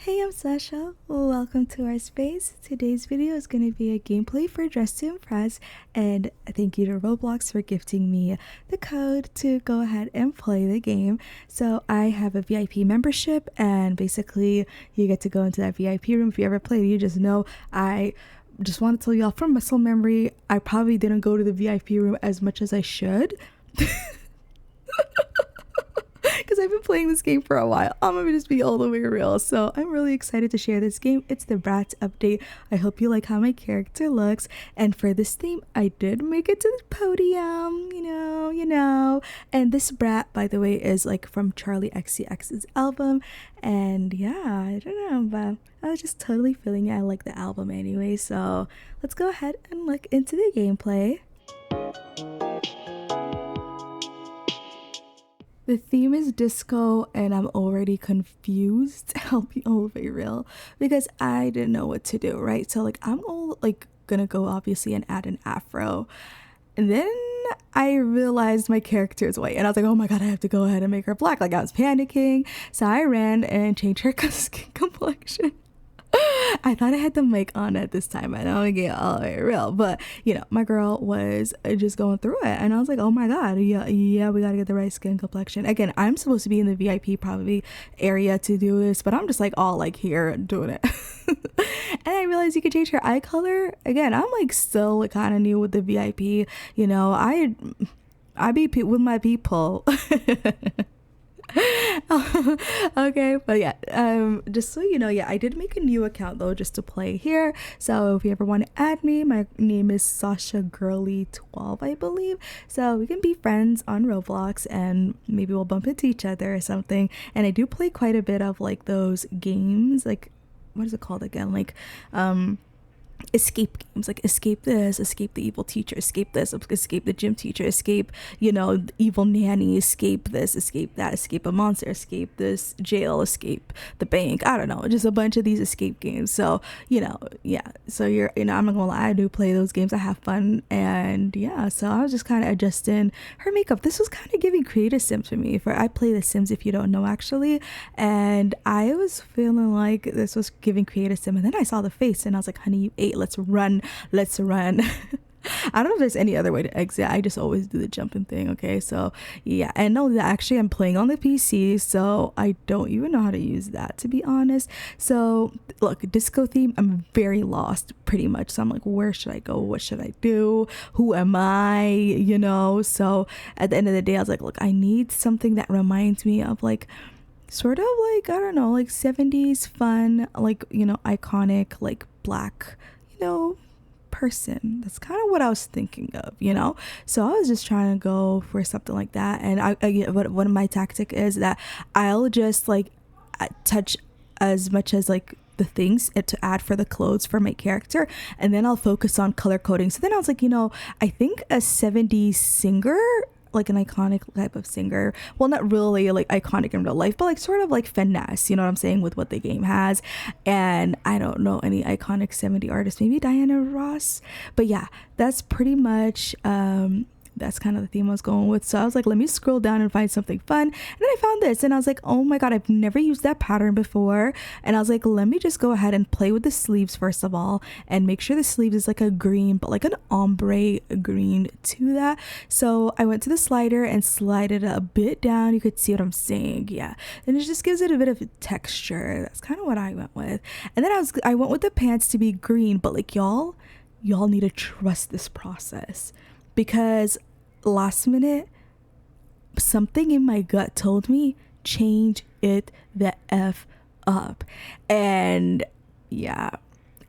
Hey, I'm Sasha. Welcome to our space. Today's video is going to be a gameplay for Dress to Impress, and thank you to Roblox for gifting me the code to go ahead and play the game. So I have a VIP membership, and basically you get to go into that VIP room. If you ever played, you just know I just want to tell y'all from muscle memory, I probably didn't go to the VIP room as much as I should. Because I've been playing this game for a while. I'm gonna just be all the way real. So I'm really excited to share this game. It's the Brat update. I hope you like how my character looks. And for this theme, I did make it to the podium, you know. And this Brat, by the way, is like from Charlie XCX's album. And yeah, I don't know, but I was just totally feeling it. I like the album anyway. So let's go ahead and look into the gameplay. The theme is disco and I'm already confused. I'll be all very real because I didn't know what to do, right? So like I'm all like gonna go obviously and add an afro. And then I realized my character is white and I was like, oh my god, I have to go ahead and make her black. Like I was panicking. So I ran and changed her skin complexion. I thought I had the mic on at this time. I don't get all the way real, but you know, my girl was just going through it, and I was like, "Oh my god, yeah, we gotta get the right skin complexion." Again, I'm supposed to be in the VIP probably area to do this, but I'm just like all like here doing it. And I realized you could change her eye color. Again, I'm like still kind of new with the VIP. You know, I be with my people. Okay, but yeah, just so you know, yeah, I did make a new account though just to play here. So if you ever want to add me, my name is Sasha Girly 12, I believe. So we can be friends on Roblox and maybe we'll bump into each other or something. And I do play quite a bit of like those games, like what is it called again, like escape games, like escape this, escape the evil teacher, escape this, escape the gym teacher, escape, you know, the evil nanny, escape this, escape that, escape a monster, escape this jail, escape the bank. I don't know, just a bunch of these escape games. So you know, yeah, so I'm not gonna lie, I do play those games, I have fun. And yeah, so I was just kind of adjusting her makeup. This was kind of giving creative Sims for me. I play the Sims, if you don't know, actually, and I was feeling like this was giving creative Sim. And then I saw the face and I was like, honey, you ate, let's run. I don't know if there's any other way to exit. I just always do the jumping thing. Okay, so yeah, and no, that actually I'm playing on the PC, so I don't even know how to use that, to be honest. So look, disco theme, I'm very lost pretty much. So I'm like, where should I go? What should I do? Who am I? You know, so at the end of the day I was like, look, I need something that reminds me of like sort of like, I don't know, like 70s fun, like, you know, iconic, like black, you know, person. That's kind of what I was thinking of, you know. So I was just trying to go for something like that. And one of my tactic is that I'll just like touch as much as like the things to add for the clothes for my character, and then I'll focus on color coding. So then I was like, you know, I think a 70s singer, like an iconic type of singer, well, not really like iconic in real life, but like sort of like finesse, you know what I'm saying, with what the game has. And I don't know any iconic 70 artists, maybe Diana Ross, but yeah, that's pretty much that's kind of the theme I was going with. So I was like, let me scroll down and find something fun. And then I found this and I was like, oh my god, I've never used that pattern before. And I was like, let me just go ahead and play with the sleeves first of all and make sure the sleeves is like a green, but like an ombre green to that. So I went to the slider and slide it a bit down. You could see what I'm saying. Yeah, and it just gives it a bit of texture. That's kind of what I went with. And then I went with the pants to be green, but like y'all need to trust this process, because last minute something in my gut told me change it the f up. And yeah,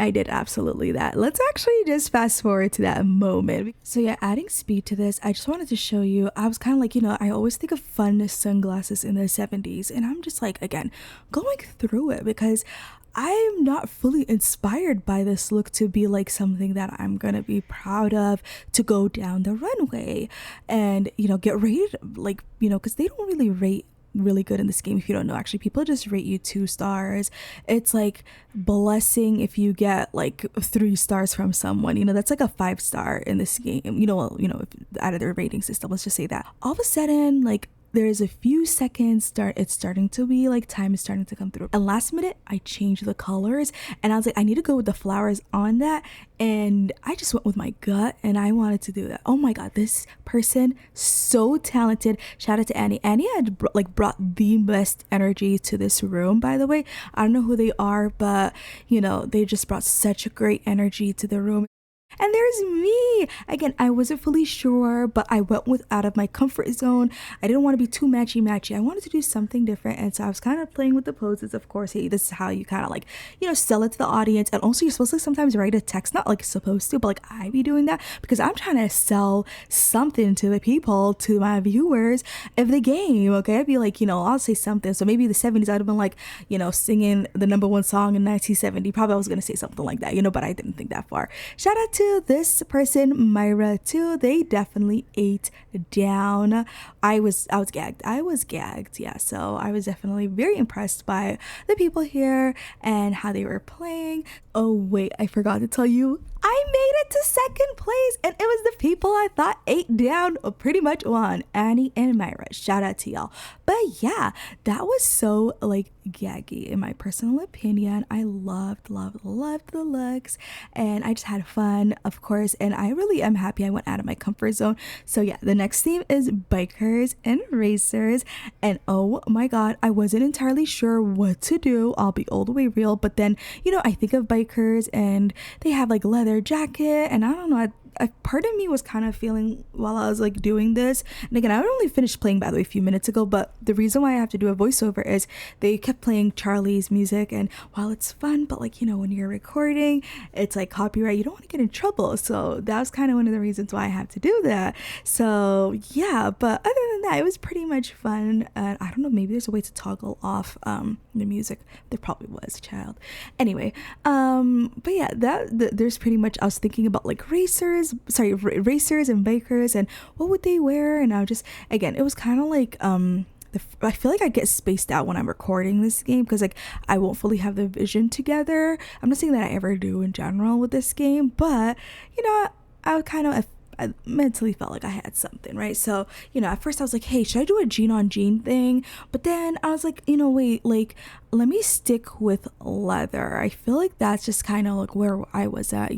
I did absolutely that. Let's actually just fast forward to that moment. So yeah, adding speed to this, I just wanted to show you, I was kind of like, you know, I always think of fun sunglasses in the 70s, and I'm just like, again, going through it because I'm not fully inspired by this look to be like something that I'm gonna be proud of to go down the runway and, you know, get rated, like, you know, because they don't really rate really good in this game. If you don't know, actually, people just rate you 2 stars. It's like blessing if you get like 3 stars from someone, you know, that's like a 5 star in this game, you know, if out of their rating system, let's just say that. All of a sudden, like there's a few seconds it's starting to be like time is starting to come through, and last minute I changed the colors, and I was like, I need to go with the flowers on that, and I just went with my gut and I wanted to do that. Oh my god, this person so talented. Shout out to Annie had brought the best energy to this room, by the way. I don't know who they are, but they just brought such a great energy to the room. And there's me again. I wasn't fully sure, but I went with out of my comfort zone. I didn't want to be too matchy. I wanted to do something different, and so I was kind of playing with the poses. Of course, hey, this is how you kind of like sell it to the audience. And also, you're supposed to sometimes write a text, not like supposed to, but like I be doing that because I'm trying to sell something to the people, to my viewers of the game. Okay, I'd be like, I'll say something. So maybe the 70s, I'd have been like, singing the number one song in 1970. Probably I was gonna say something like that, but I didn't think that far. Shout out to this person, Myra, too. They definitely ate down. I was gagged. Yeah, so I was definitely very impressed by the people here and how they were playing. Oh wait, I forgot to tell you, I made it to second place, and it was the people I thought ate down pretty much won. Annie and Myra, shout out to y'all. But yeah, that was so like gaggy in my personal opinion. I loved the looks, and I just had fun, of course, and I really am happy I went out of my comfort zone. So yeah, the next theme is bikers and racers, and oh my god, I wasn't entirely sure what to do. I'll be all the way real, but then I think of bikers and they have like leather jacket, and I don't know, a part of me was kind of feeling while I was like doing this, and again, I only finished playing, by the way, a few minutes ago, but the reason why I have to do a voiceover is they kept playing Charlie's music, and while it's fun, but like when you're recording, it's like copyright, you don't want to get in trouble, so that was kind of one of the reasons why I have to do that. So yeah, but other than that, it was pretty much fun. I don't know, maybe there's a way to toggle off the music. There probably was, child. Anyway, but yeah, there's pretty much, I was thinking about like racers and bikers and what would they wear, and I just, again, it was kind of like I feel like I get spaced out when I'm recording this game because like I won't fully have the vision together. I'm not saying that I ever do in general with this game, but I kind of, I mentally felt like I had something, right? So, at first I was like, hey, should I do a jean on jean thing? But then I was like, wait, like, let me stick with leather. I feel like that's just kind of like where I was at,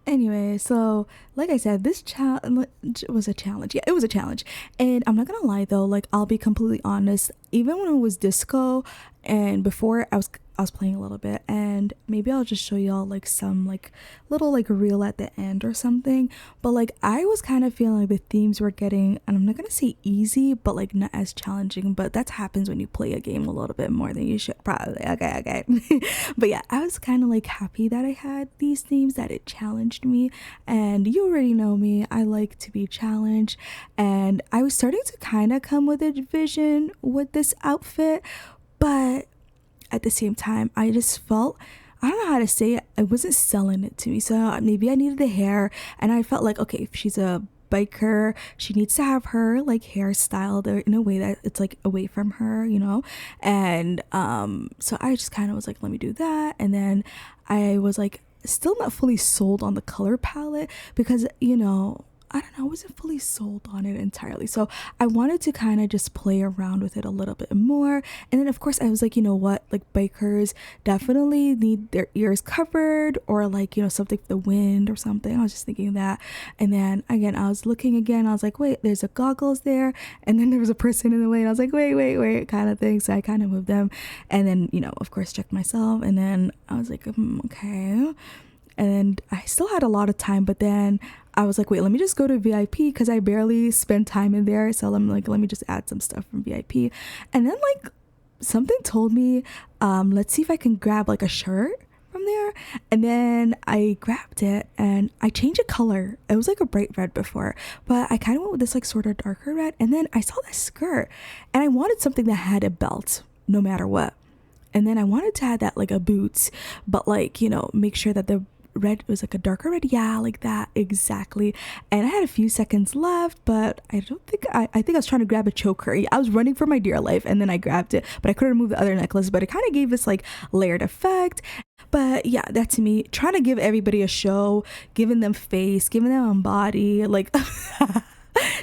Anyway, so like I said, this challenge was a challenge. Yeah, it was a challenge. And I'm not gonna lie though, like I'll be completely honest, even when it was disco and before I was playing a little bit, and maybe I'll just show y'all like some like little like reel at the end or something, but like I was kind of feeling like the themes were getting, and I'm not gonna say easy, but like not as challenging, but that happens when you play a game a little bit more than you should probably. Okay. But yeah, I was kind of like happy that I had these themes, that it challenged me, and you already know me, I like to be challenged, and I was starting to kind of come with a vision with this outfit, but at the same time, I just felt, I don't know how to say it, I wasn't selling it to me. So maybe I needed the hair, and I felt like, okay, if she's a biker, she needs to have her like hair styled in a way that it's like away from her, and so I just kind of was like, let me do that. And then I was like still not fully sold on the color palette because I don't know, I wasn't fully sold on it entirely. So I wanted to kind of just play around with it a little bit more. And then of course I was like, what, like bikers definitely need their ears covered, or like, something for the wind or something. I was just thinking that. And then again, I was looking again, I was like, wait, there's a goggles there. And then there was a person in the way, and I was like, wait, kind of thing. So I kind of moved them. And then, of course checked myself. And then I was like, okay. And I still had a lot of time, but then I was like, wait, let me just go to VIP because I barely spend time in there. So I'm like, let me just add some stuff from VIP. And then like something told me, let's see if I can grab like a shirt from there. And then I grabbed it and I changed the color. It was like a bright red before, but I kind of went with this like sort of darker red. And then I saw this skirt and I wanted something that had a belt no matter what. And then I wanted to add that like a boots, but like, make sure that the red was like a darker red, yeah, like that, exactly. And I had a few seconds left, but I don't think I think I was trying to grab a choker. I was running for my dear life, and then I grabbed it, but I couldn't remove the other necklace. But it kind of gave this like layered effect. But yeah, that's me trying to give everybody a show, giving them face, giving them a body, like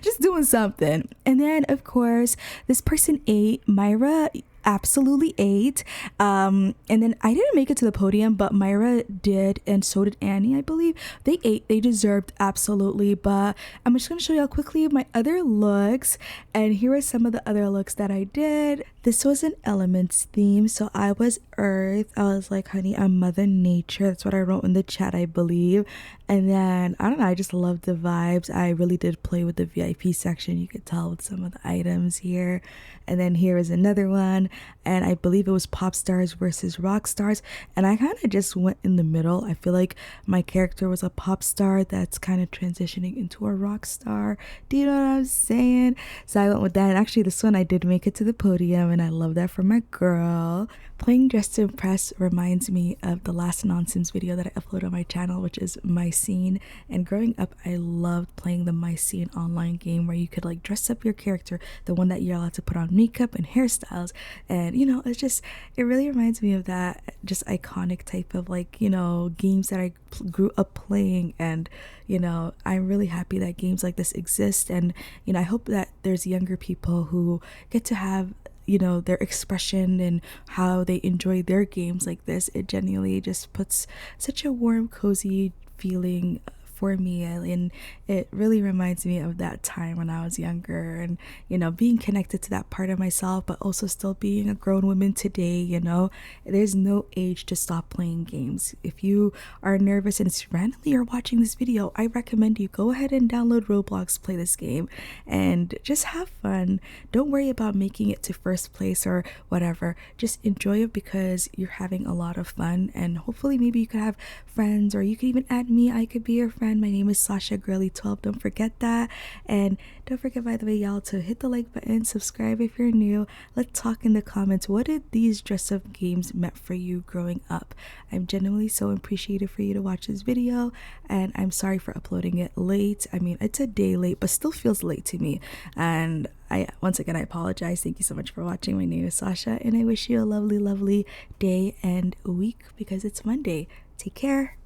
Just doing something. And then of course this person ate. Myra absolutely ate. And then I didn't make it to the podium, but Myra did, and so did Annie, I believe. They ate. They deserved absolutely. But I'm just gonna show y'all quickly my other looks, and here are some of the other looks that I did. This was an elements theme, so I was Earth. I was like, honey, I'm Mother Nature. That's what I wrote in the chat, I believe. And then I don't know, I just loved the vibes. I really did play with the VIP section. You could tell with some of the items here. And then here is another one, and I believe it was pop stars versus rock stars, and I kind of just went in the middle. I feel like my character was a pop star that's kind of transitioning into a rock star. Do you know what I'm saying? So I went with that, and actually this one I did make it to the podium, and I love that for my girl. Playing Dress to Impress reminds me of the last nonsense video that I uploaded on my channel, which is My Scene. And growing up, I loved playing the My Scene online game where you could like dress up your character, the one that you're allowed to put on makeup and hairstyles. And you know, it really reminds me of that just iconic type of like, you know, games that I grew up playing. And you know, I'm really happy that games like this exist. And you know, I hope that there's younger people who get to have, you know, their expression and how they enjoy their games like this. It genuinely just puts such a warm, cozy feeling for me, and it really reminds me of that time when I was younger, and you know, being connected to that part of myself, but also still being a grown woman today. You know, there's no age to stop playing games. If you are nervous and randomly you're watching this video, I recommend you go ahead and download Roblox, play this game, and just have fun. Don't worry about making it to first place or whatever. Just enjoy it because you're having a lot of fun, and hopefully maybe you could have friends, or you could even add me. I could be your friend. My name is Sasha Girly12. Don't forget that. And don't forget, by the way, y'all, to hit the like button, subscribe if you're new. Let's talk in the comments. What did these dress up games meant for you growing up? I'm genuinely so appreciative for you to watch this video, and I'm sorry for uploading it late. I mean, it's a day late, but still feels late to me. And once again, I apologize. Thank you so much for watching. My name is Sasha, and I wish you a lovely, lovely day and week because it's Monday. Take care.